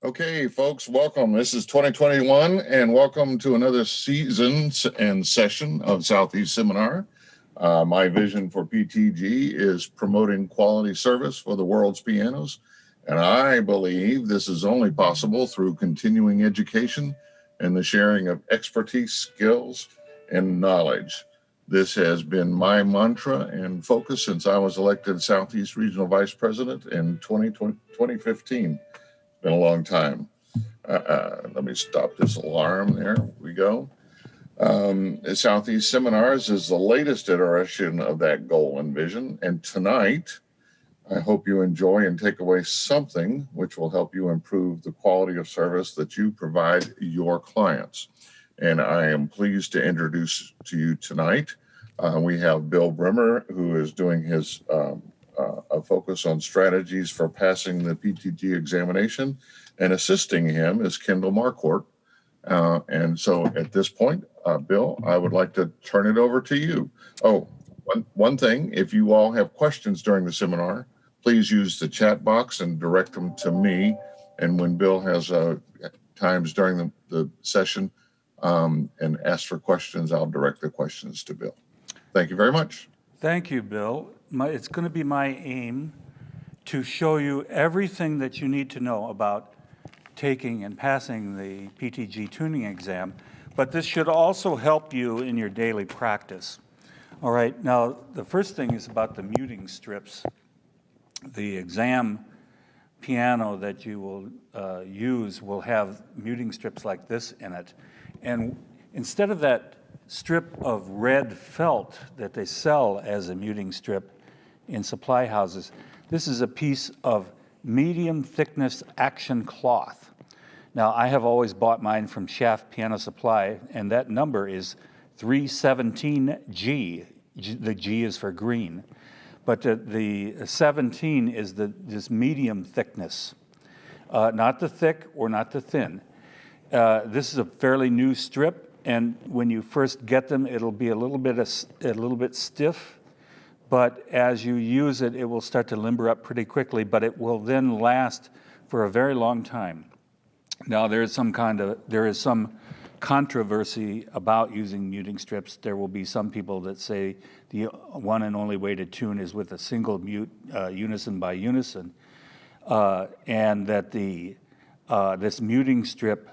Okay, folks, welcome. This is 2021, and welcome to another season and session of Southeast Seminar. My vision for PTG is promoting quality service for the world's pianos, and I believe this is only possible through continuing education and the sharing of expertise, skills, and knowledge. This has been my mantra and focus since I was elected Southeast Regional Vice President in 2015. Been a long time. Let me stop this alarm. There we go. Southeast Seminars is the latest iteration of that goal and vision. And tonight, I hope you enjoy and take away something which will help you improve the quality of service that you provide your clients. And I am pleased to introduce to you tonight, we have Bill Bremmer, who is doing his a focus on strategies for passing the PTG examination, and assisting him is Kendall Marquardt. And so at this point, Bill, I would like to turn it over to you. Oh, one thing, if you all have questions during the seminar, please use the chat box and direct them to me. And when Bill has times during the session and ask for questions, I'll direct the questions to Bill. Thank you very much. Thank you, Bill. It's going to be my aim to show you everything that you need to know about taking and passing the PTG tuning exam, but this should also help you in your daily practice. All right, now the first thing is about the muting strips. The exam piano that you will use will have muting strips like this in it. And instead of that strip of red felt that they sell as a muting strip in supply houses, this is a piece of medium thickness action cloth. Now, I have always bought mine from Shaft Piano Supply, and that number is 317G. The G is for green. But the 17 is this medium thickness, not the thick or not the thin. This is a fairly new strip, and when you first get them, it'll be a little bit stiff, but as you use it, it will start to limber up pretty quickly, but it will then last for a very long time. Now, there is some controversy about using muting strips. There will be some people that say the one and only way to tune is with a single mute, unison by unison, and that this muting strip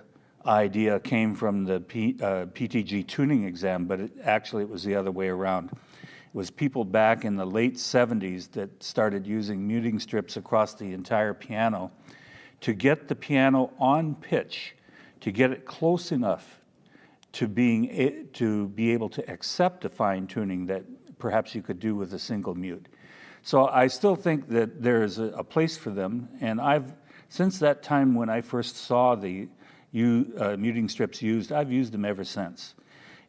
idea came from the PTG tuning exam, but it was the other way around. It was people back in the late 70s that started using muting strips across the entire piano to get the piano on pitch, to get it close enough to be able to accept a fine tuning that perhaps you could do with a single mute. So I still think that there's a place for them, and since that time when I first saw the muting strips used, I've used them ever since.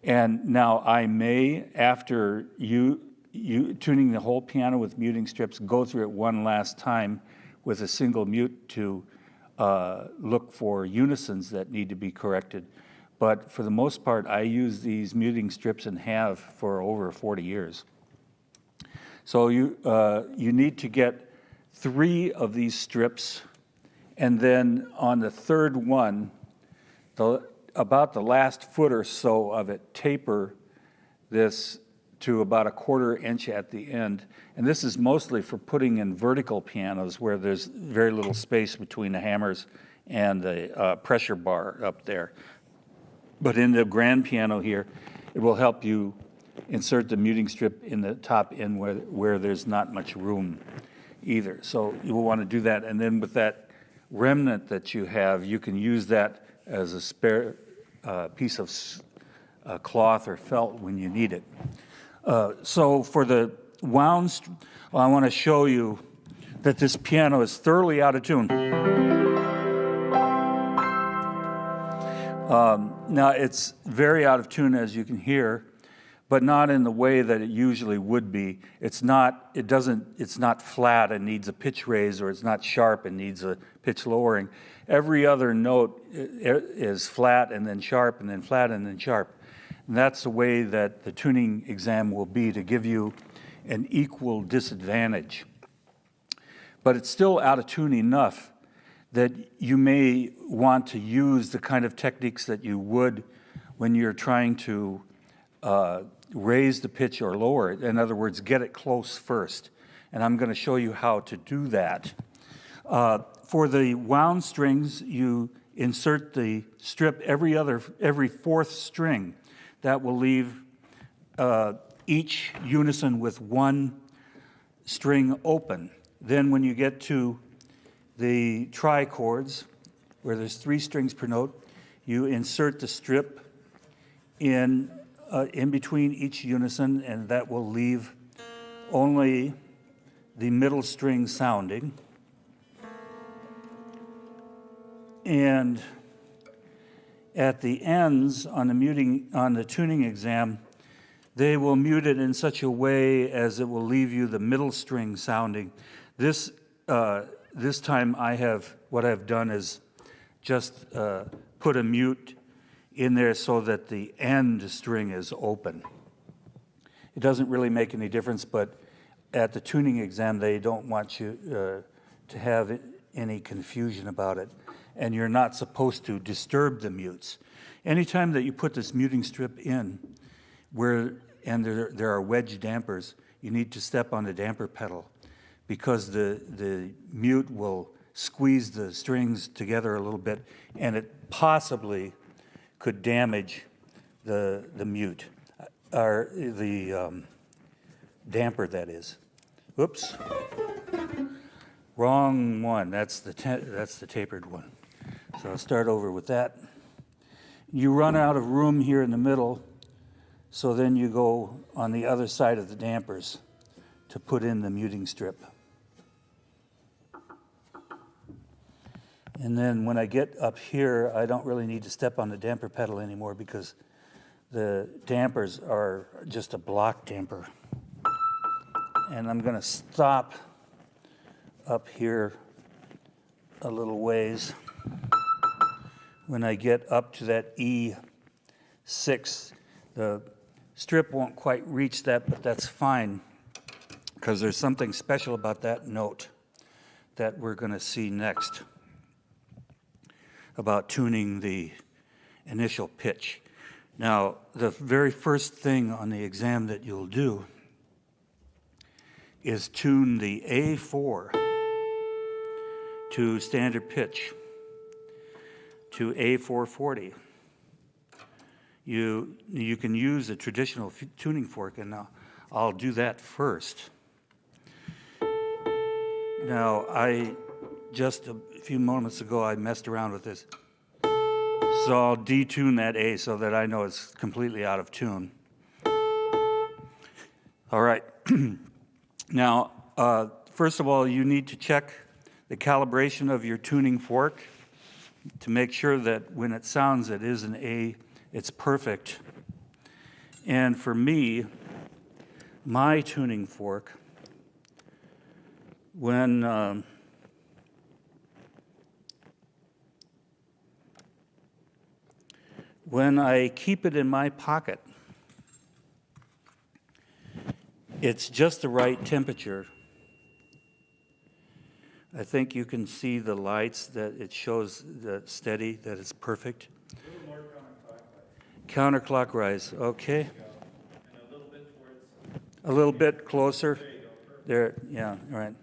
And now I may, after you tuning the whole piano with muting strips, go through it one last time with a single mute to look for unisons that need to be corrected. But for the most part, I use these muting strips and have for over 40 years. So you need to get 3 of these strips, and then on the third one, about the last foot or so of it, taper this to about a 1/4 inch at the end. And this is mostly for putting in vertical pianos where there's very little space between the hammers and the pressure bar up there. But in the grand piano here, it will help you insert the muting strip in the top end where there's not much room either. So you will want to do that. And then with that remnant that you have, you can use that as a spare piece of cloth or felt when you need it. So for the wound, I want to show you that this piano is thoroughly out of tune. Now it's very out of tune, as you can hear, but not in the way that it usually would be. It's not flat and needs a pitch raise, or it's not sharp and needs a pitch lowering. Every other note is flat and then sharp and then flat and then sharp. And that's the way that the tuning exam will be, to give you an equal disadvantage. But it's still out of tune enough that you may want to use the kind of techniques that you would when you're trying to raise the pitch or lower it. In other words, get it close first. And I'm going to show you how to do that. For the wound strings, you insert the strip every fourth string. That will leave each unison with one string open. Then when you get to the trichords, where there's 3 strings per note, you insert the strip in between each unison, and that will leave only the middle string sounding. And at the ends on the tuning exam, they will mute it in such a way as it will leave you the middle string sounding. This time what I've done is just put a mute in there so that the end string is open. It doesn't really make any difference, but at the tuning exam, they don't want you to have any confusion about it. And you're not supposed to disturb the mutes. Anytime that you put this muting strip in, and there are wedge dampers, you need to step on the damper pedal because the mute will squeeze the strings together a little bit, and it possibly could damage the mute, or the damper, that is. Oops. Wrong one. That's the tapered one. So I'll start over with that. You run out of room here in the middle, so then you go on the other side of the dampers to put in the muting strip. And then when I get up here, I don't really need to step on the damper pedal anymore because the dampers are just a block damper. And I'm going to stop up here a little ways. When I get up to that E6, the strip won't quite reach that, but that's fine because there's something special about that note that we're going to see next about tuning the initial pitch. Now, the very first thing on the exam that you'll do is tune the A4 to standard pitch, to A440. You can use a traditional tuning fork, and I'll do that first. Now, just a few moments ago, I messed around with this. So I'll detune that A so that I know it's completely out of tune. All right. Now, first of all, you need to check the calibration of your tuning fork to make sure that when it sounds it is an A, it's perfect. And for me, my tuning fork, when I keep it in my pocket, it's just the right temperature. I think you can see the lights that it shows that steady, that it's perfect. A little more Counterclockwise, okay. and a little bit towards. A little bit closer. There you go. Perfect. There, yeah, all right.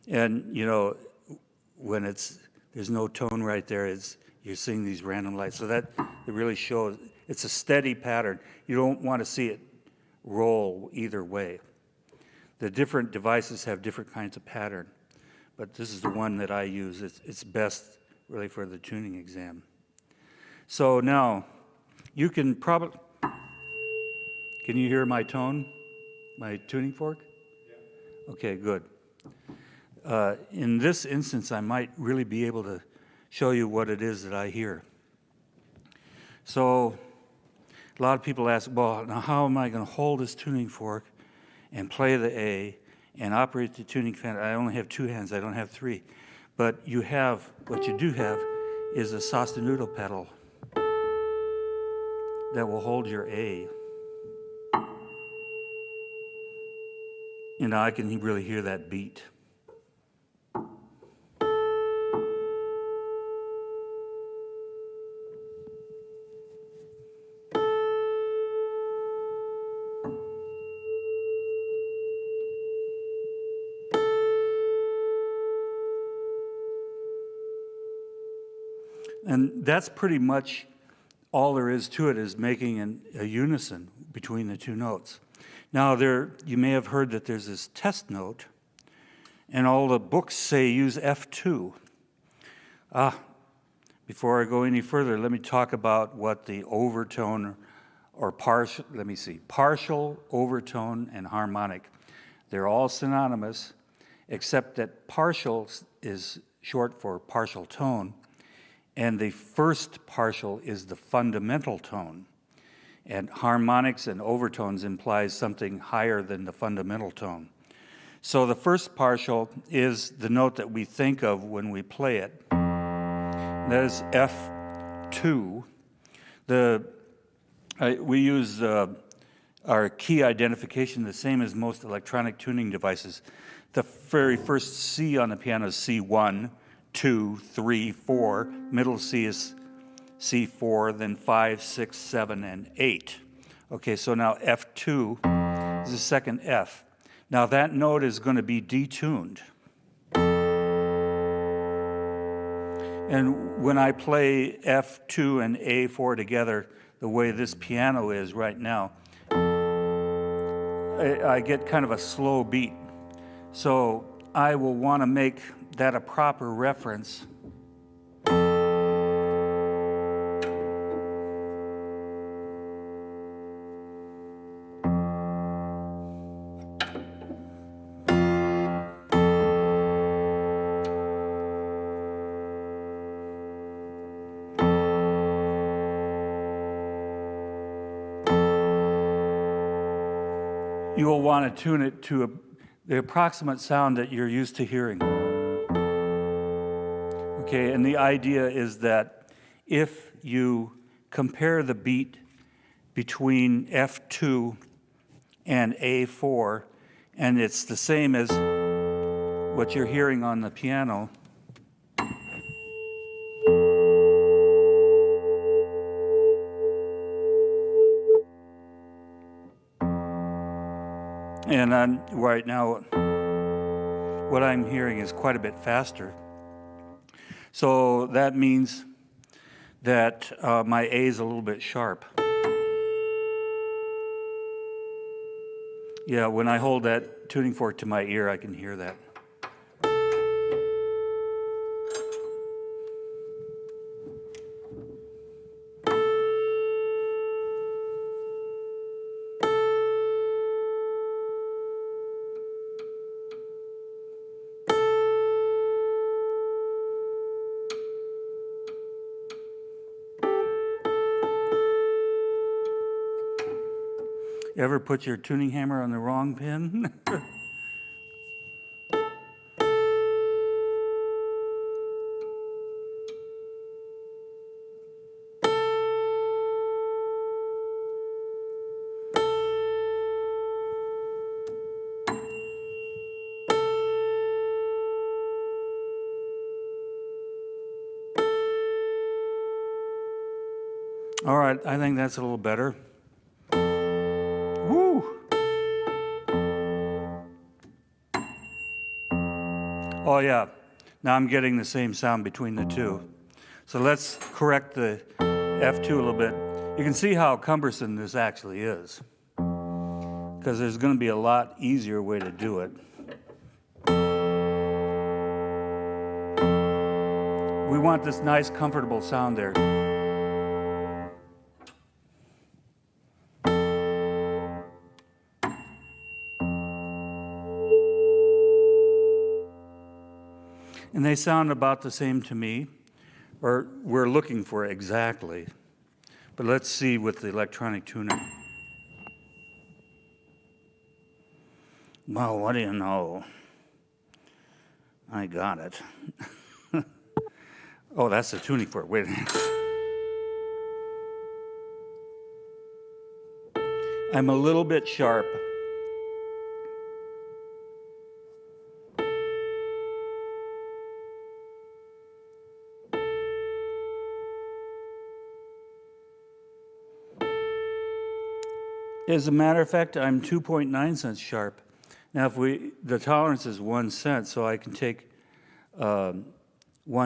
And, when there's no tone right there, you're seeing these random lights. So that it really shows, it's a steady pattern. You don't want to see it roll either way. The different devices have different kinds of pattern, but this is the one that I use. It's best really for the tuning exam. So now, you can probably, can you hear my tone, my tuning fork? Yeah. Okay, good. In this instance, I might really be able to show you what it is that I hear. So a lot of people ask, well, now how am I going to hold this tuning fork and play the A and operate the tuning fan? I only have 2 hands, I don't have 3. But what you do have is a sostenuto pedal that will hold your A. You know, I can really hear that beat. And that's pretty much all there is to it, is making a unison between the two notes. Now, you may have heard that there's this test note, and all the books say use F2. Before I go any further, let me talk about what the overtone or partial overtone and harmonic. They're all synonymous, except that partial is short for partial tone, and the first partial is the fundamental tone. And harmonics and overtones implies something higher than the fundamental tone. So the first partial is the note that we think of when we play it. That is F2. We use our key identification the same as most electronic tuning devices. The very first C on the piano is C1, 2, 3, 4. Middle C is C4, then 5, 6, 7, and 8. Okay, so now F2 is the second F. Now that note is going to be detuned. And when I play F2 and A4 together, the way this piano is right now, I get kind of a slow beat. So I will want to make that a proper reference. You will want to tune it to the approximate sound that you're used to hearing. Okay, and the idea is that if you compare the beat between F2 and A4, and it's the same as what you're hearing on the piano, and right now, what I'm hearing is quite a bit faster. So that means that my A is a little bit sharp. Yeah, when I hold that tuning fork to my ear, I can hear that. You ever put your tuning hammer on the wrong pin? All right, I think that's a little better. Woo! Oh yeah, now I'm getting the same sound between the two. So let's correct the F2 a little bit. You can see how cumbersome this actually is, because there's going to be a lot easier way to do it. We want this nice, comfortable sound there. And they sound about the same to me, or we're looking for exactly. But let's see with the electronic tuner. Well, what do you know? I got it. Oh, that's the tuning fork. Wait a minute. I'm a little bit sharp. As a matter of fact, I'm 2.9 cents sharp. Now, the tolerance is 1 cent, so I can take 1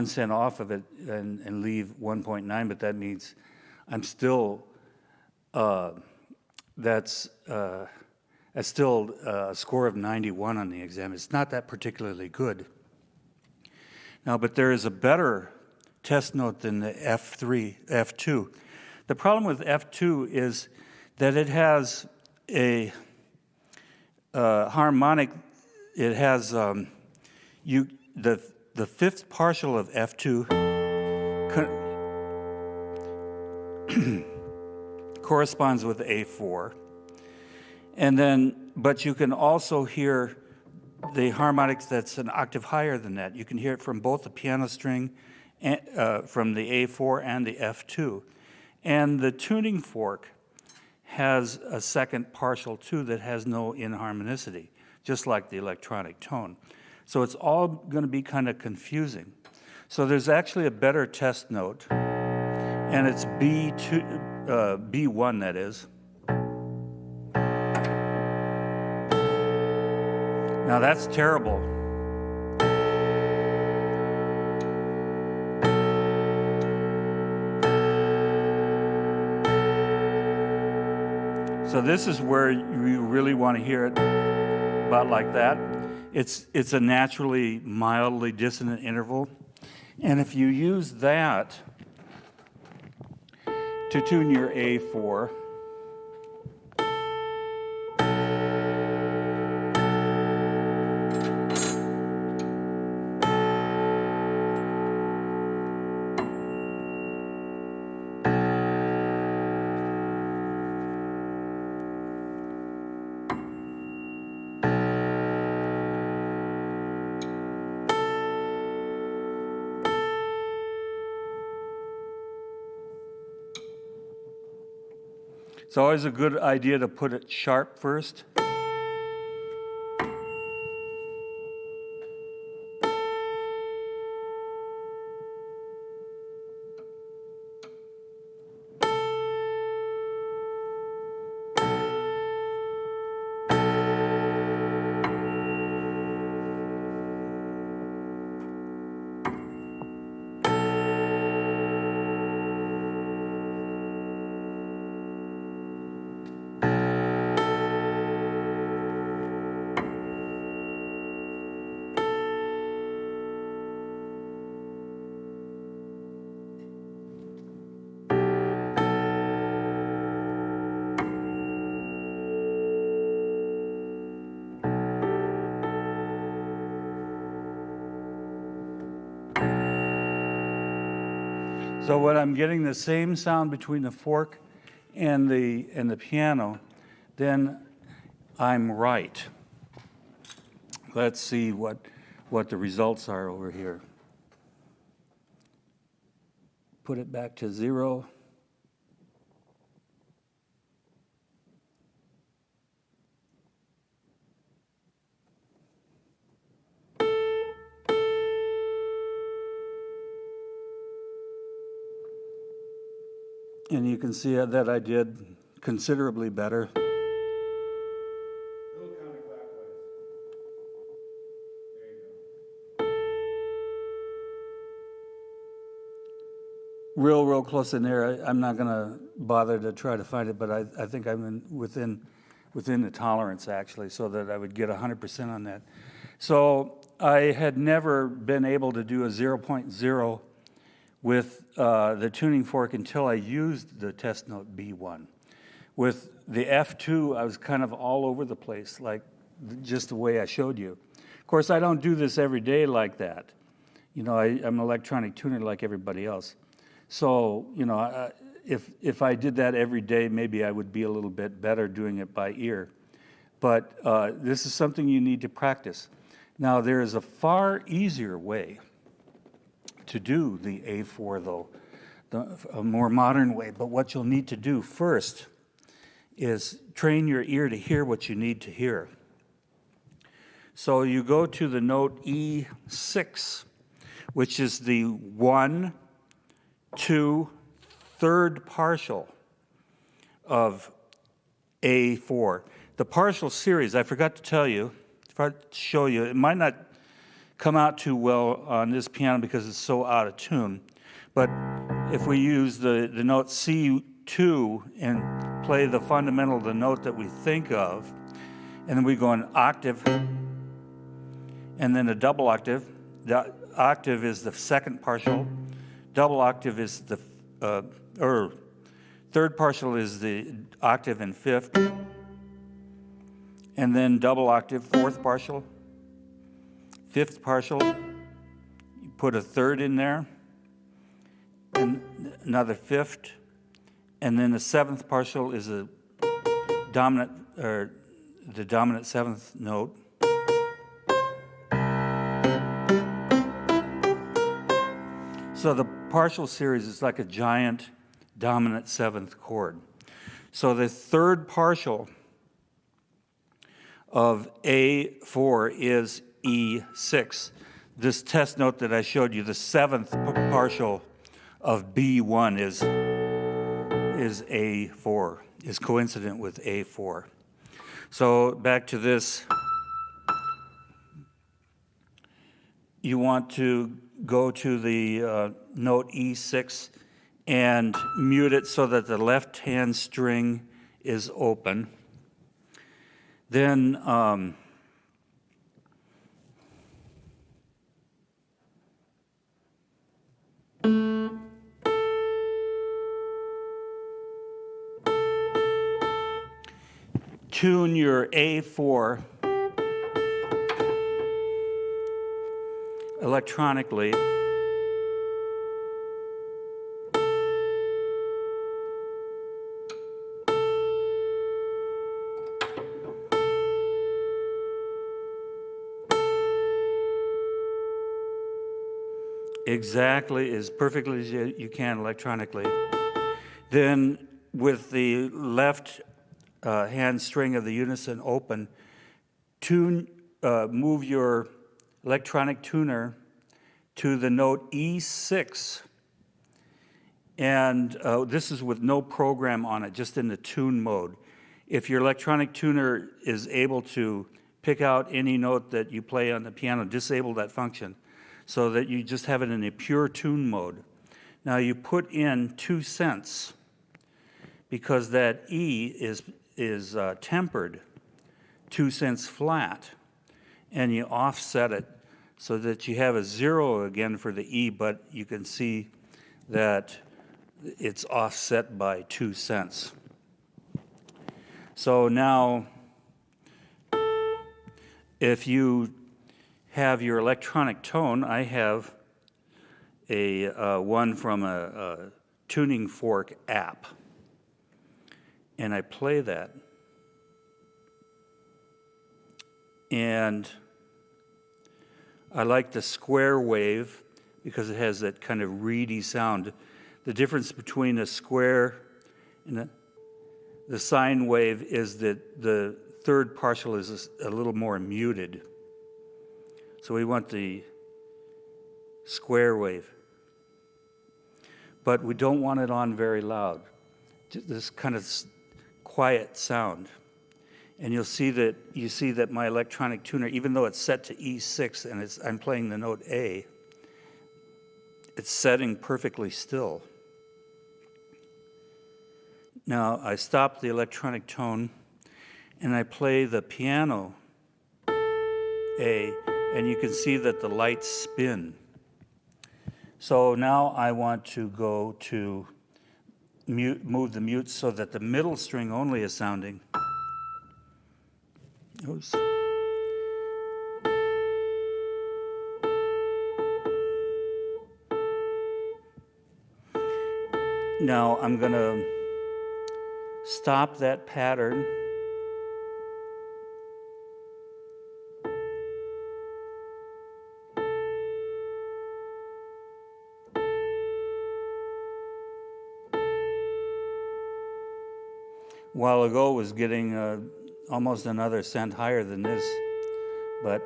cent off of it and leave 1.9, but that means I'm still, that's still a score of 91 on the exam. It's not that particularly good. Now, but there is a better test note than the F2. The problem with F2 is that it has a harmonic. It has the fifth partial of F2 corresponds with A4, and then but you can also hear the harmonics that's an octave higher than that. You can hear it from both the piano string, and, from the A4 and the F2. And the tuning fork has a second partial too that has no inharmonicity, just like the electronic tone. So it's all going to be kind of confusing. So there's actually a better test note, and it's B1, that is. Now that's terrible. So this is where you really want to hear it about like that. It's a naturally mildly dissonant interval. And if you use that to tune your A4, it's always a good idea to put it sharp first. So when I'm getting the same sound between the fork and the piano, then I'm right. Let's see what the results are over here. Put it back to 0. And you can see that I did considerably better. A little counterclockwise. There you go. Real close in there. I'm not going to bother to try to find it, but I think I'm within the tolerance, actually, so that I would get 100% on that. So I had never been able to do a 0.0 with the tuning fork until I used the test note B1. With the F2, I was kind of all over the place, like just the way I showed you. Of course, I don't do this every day like that. You know, I'm an electronic tuner like everybody else. So, you know, if I did that every day, maybe I would be a little bit better doing it by ear. But this is something you need to practice. Now, there is a far easier way to do the A4, though, a more modern way. But what you'll need to do first is train your ear to hear what you need to hear. So you go to the note E6, which is the 1, 2, third partial of A4. The partial series, I forgot to tell you, show you, it might not come out too well on this piano because it's so out of tune, but if we use the note C2 and play the fundamental, the note that we think of, and then we go an octave, and then a double octave. The octave is the second partial, double octave is the, third partial is the octave in fifth, and then double octave, fourth partial, fifth partial, you put a third in there, and another fifth, and then the seventh partial is a dominant, or the dominant seventh note. So the partial series is like a giant dominant seventh chord. So the third partial of A4 is E6. This test note that I showed you, the seventh partial of B1 is A4, is coincident with A4. So back to this. You want to go to the note E6 and mute it so that the left-hand string is open. Then tune your A4 electronically. Exactly, as perfectly as you can electronically. Then with the left hand string of the unison open, move your electronic tuner to the note E6. And this is with no program on it, just in the tune mode. If your electronic tuner is able to pick out any note that you play on the piano, disable that function so that you just have it in a pure tune mode. Now you put in 2 cents because that E is tempered 2 cents flat, and you offset it so that you have a 0 again for the E, but you can see that it's offset by 2 cents. So now, if you have your electronic tone, I have a one from a tuning fork app, and I play that. And I like the square wave because it has that kind of reedy sound. The difference between a square and the sine wave is that the third partial is a little more muted. So we want the square wave. But we don't want it on very loud. Just this kind of quiet sound. And you see that my electronic tuner, even though it's set to E6 and I'm playing the note A, it's setting perfectly still. Now I stop the electronic tone and I play the piano A, and you can see that the lights spin. So now I want to go to move the mute so that the middle string only is sounding. Oops. Now I'm going to stop that pattern. A while ago was getting almost another cent higher than this, but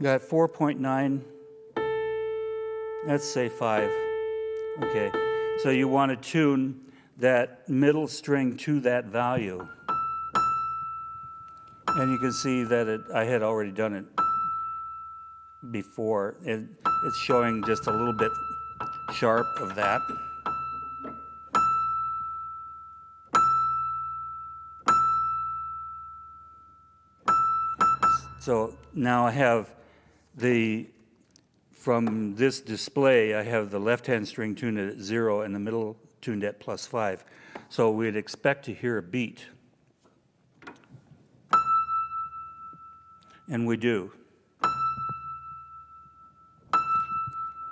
got 4.9 let's say 5. Okay, so you want to tune that middle string to that value. And you can see that I had already done it before. It's showing just a little bit sharp of that. So now I have from this display, I have the left-hand string tuned at 0 and the middle tuned at +5. So we'd expect to hear a beat. And we do.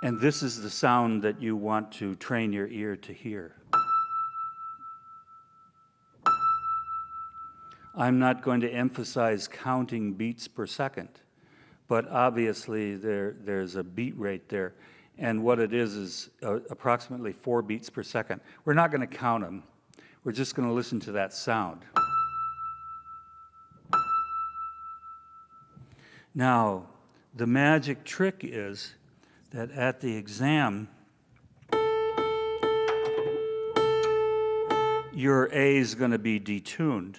And this is the sound that you want to train your ear to hear. I'm not going to emphasize counting beats per second, but obviously there's a beat rate there. And what it is approximately 4 beats per second. We're not going to count them. We're just going to listen to that sound. Now, the magic trick is that at the exam, your A is going to be detuned.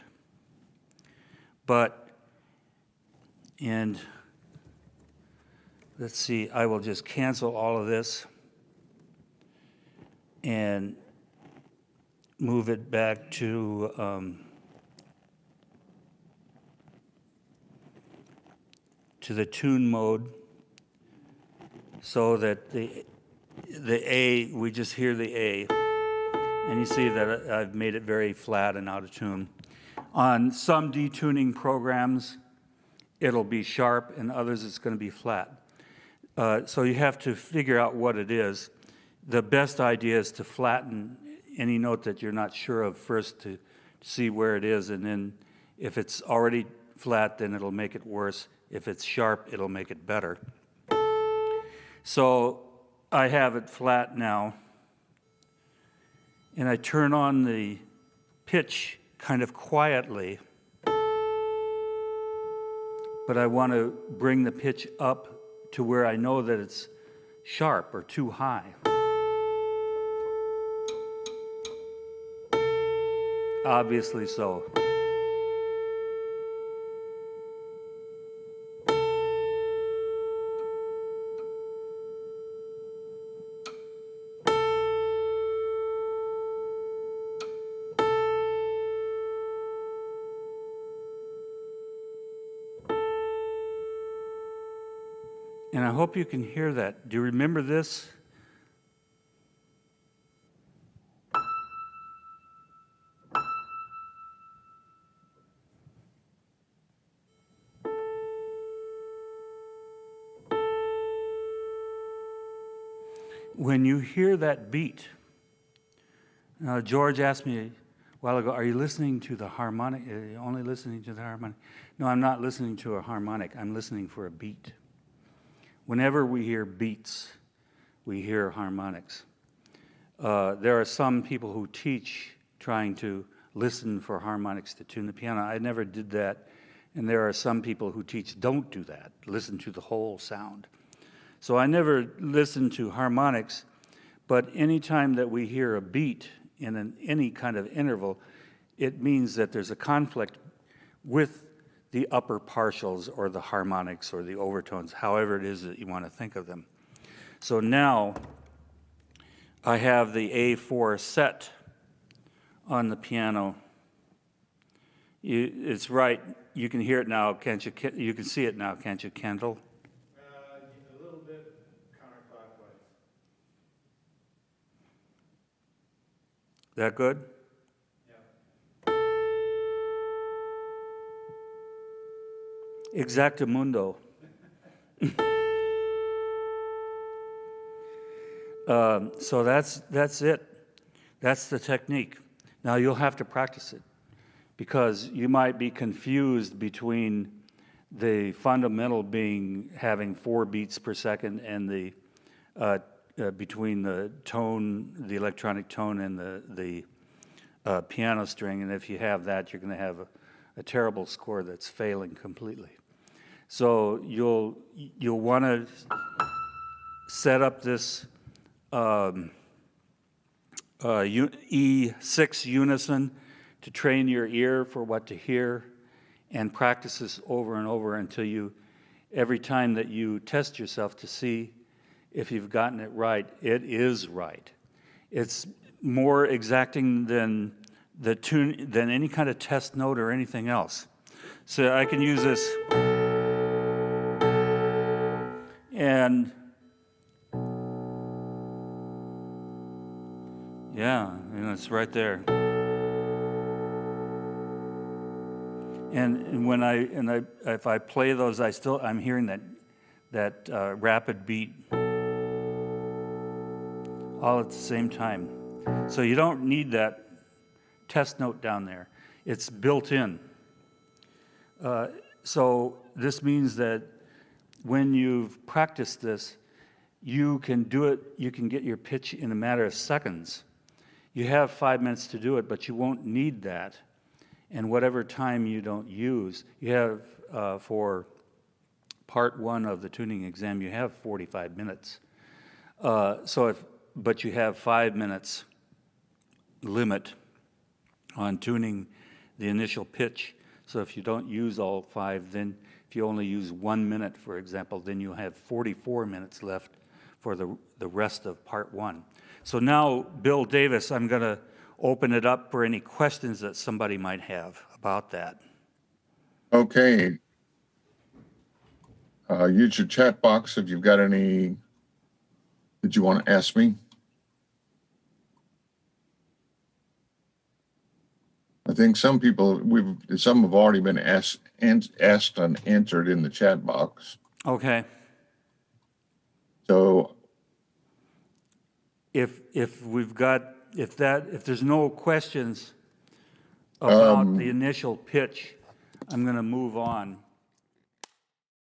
And let's see, I will just cancel all of this and move it back to the tune mode, so that the A, we just hear the A. And you see that I've made it very flat and out of tune. On some detuning programs, it'll be sharp, and others it's going to be flat. So you have to figure out what it is. The best idea is to flatten any note that you're not sure of first, to see where it is, and then if it's already flat, then it'll make it worse. If it's sharp, it'll make it better. So I have it flat now, and I turn on the pitch kind of quietly, but I want to bring the pitch up to where I know that it's sharp or too high. Obviously so. And I hope you can hear that. Do you remember this? When you hear that beat, George asked me a while ago, are you listening to the harmonic? Are you only listening to the harmonic? No, I'm not listening to a harmonic. I'm listening for a beat. Whenever we hear beats, we hear harmonics. There are some people who teach trying to listen for harmonics to tune the piano. I never did that. And there are some people who teach don't do that, listen to the whole sound. So I never listen to harmonics, but anytime that we hear a beat in any kind of interval, it means that there's a conflict with the upper partials or the harmonics or the overtones, however it is that you want to think of them. So now I have the A4 set on the piano. It's right. You can hear it now, can't you? You can see it now, can't you, Kendall? A little bit counterclockwise. That good? Yeah. Exactamundo. So that's it. That's the technique. Now you'll have to practice it, because you might be confused between the fundamental being having 4 beats per second and the between the tone, the electronic tone, and the piano string. And if you have that, you're going to have a terrible score that's failing completely. So you'll want to set up this E6 unison to train your ear for what to hear, and practice this over and over until you, every time that you test yourself to see if you've gotten it right, it is right. It's more exacting than than any kind of test note or anything else. So I can use this, and yeah, it's right there. And when if I play those, I'm hearing that rapid beat all at the same time. So you don't need that test note down there. It's built in. So this means that when you've practiced this, you can do it, you can get your pitch in a matter of seconds. You have 5 minutes to do it, but you won't need that. And whatever time you don't use, you have, for part 1 of the tuning exam, you have 45 minutes. But you have 5 minutes limit on tuning the initial pitch. So if you don't use all 5, then if you only use 1 minute, for example, then you have 44 minutes left for the rest of part 1. So now, Bill Davis, I'm going to open it up for any questions that somebody might have about that. Okay. Use your chat box if you've got any that you want to ask me. I think some people, some have already been asked and answered in the chat box. Okay. So if there's no questions about the initial pitch, I'm going to move on.